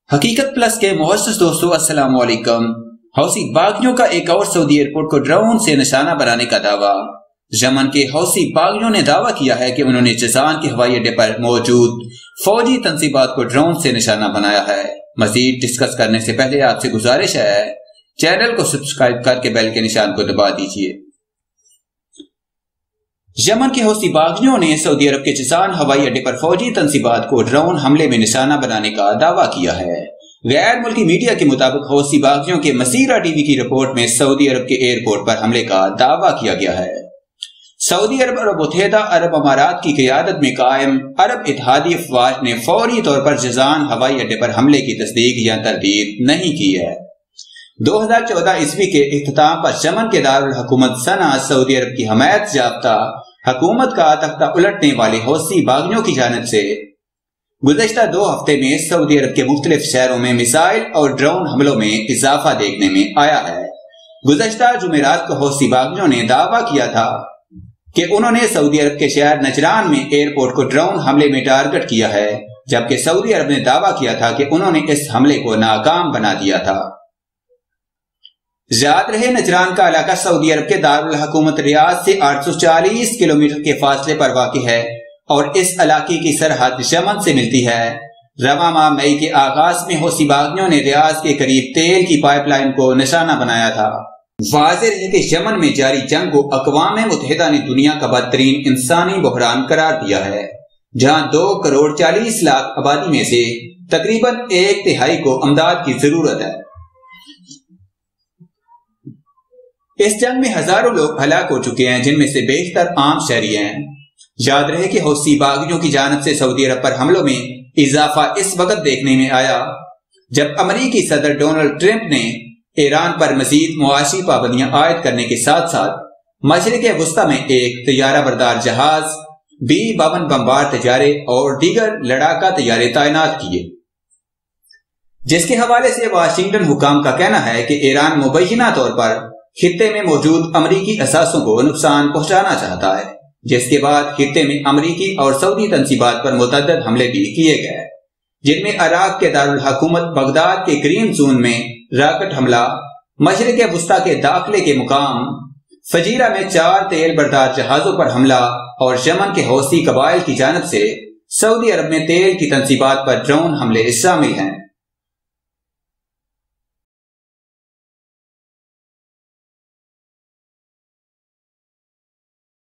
حقیقت پلس کے معزز دوستو السلام علیکم۔ حوثی باغیوں کا ایک اور سعودی ایئرپورٹ کو ڈرون سے نشانہ بنانے کا دعویٰ۔ یمن کے حوثی باغیوں نے دعویٰ کیا ہے کہ انہوں نے جازان کے ہوائی اڈے پر موجود فوجی تنصیبات کو ڈرون سے نشانہ بنایا ہے۔ مزید ڈسکس کرنے سے پہلے آپ سے گزارش ہے چینل کو سبسکرائب کر کے بیل کے نشان کو دبا دیجیے۔ یمن کے حوثی باغیوں نے سعودی عرب کے جازان ہوائی اڈے پر فوجی تنصیبات کو ڈرون حملے میں نشانہ بنانے کا دعویٰ کیا ہے۔ غیر ملکی میڈیا کے مطابق حوثی باغیوں کے مسیرہ ٹی وی کی رپورٹ میں سعودی عرب کے ایئرپورٹ پر حملے کا دعویٰ کیا گیا ہے۔ سعودی عرب اور متحدہ عرب امارات کی قیادت میں قائم عرب اتحادی افواج نے فوری طور پر جازان ہوائی اڈے پر حملے کی تصدیق یا تردید نہیں کی ہے۔ 2014 عیسوی کے اختتام پر یمن کے دارالحکومت صنعا سعودی عرب کی حمایت یافتہ حکومت کا تختہ الٹنے والے حوثی باغیوں کی جانب سے گزشتہ 2 ہفتے میں سعودی عرب کے مختلف شہروں میں میزائل اور ڈرون حملوں میں اضافہ دیکھنے میں آیا ہے۔ گزشتہ جمعرات کو حوثی باغیوں نے دعویٰ کیا تھا کہ انہوں نے سعودی عرب کے شہر نجران میں ایئرپورٹ کو ڈرون حملے میں ٹارگٹ کیا ہے، جبکہ سعودی عرب نے دعویٰ کیا تھا کہ انہوں نے اس حملے کو ناکام بنا دیا تھا۔ یاد رہے نجران کا علاقہ سعودی عرب کے دارالحکومت ریاض سے 840 کلومیٹر کے فاصلے پر واقع ہے اور اس علاقے کی سرحد یمن سے ملتی ہے۔ رواں ماہ مئی کے آغاز میں حوثی باغیوں نے ریاض کے قریب تیل کی پائپ لائن کو نشانہ بنایا تھا۔ واضح ہے کہ یمن میں جاری جنگ کو اقوام متحدہ نے دنیا کا بدترین انسانی بحران قرار دیا ہے، جہاں 2 کروڑ 40 لاکھ آبادی میں سے تقریباً 1/3 کو امداد کی ضرورت ہے۔ اس جنگ میں ہزاروں لوگ ہلاک ہو چکے ہیں، جن میں سے بیشتر عام شہری ہیں۔ یاد رہے کہ حوثی باغیوں کی جانب سے سعودی عرب پر حملوں میں اضافہ اس وقت دیکھنے میں آیا جب امریکی صدر ڈونلڈ ٹرمپ نے ایران پر مزید معاشی پابندیاں عائد کرنے کے ساتھ ساتھ مشرق وسطی میں ایک طیارہ بردار جہاز، B-52 بمبار طیارے اور دیگر لڑاکا طیارے تعینات کیے، جس کے حوالے سے واشنگٹن حکام کا کہنا ہے کہ ایران مبینہ طور پر خطے میں موجود امریکی اثاثوں کو نقصان پہنچانا چاہتا ہے، جس کے بعد خطے میں امریکی اور سعودی تنصیبات پر متعدد حملے بھی کیے گئے، جن میں عراق کے دارالحکومت بغداد کے گرین زون میں راکٹ حملہ، مشرق وسطی کے داخلے کے مقام فجیرہ میں 4 تیل بردار جہازوں پر حملہ اور یمن کے حوثی قبائل کی جانب سے سعودی عرب میں تیل کی تنصیبات پر ڈرون حملے شامل ہیں۔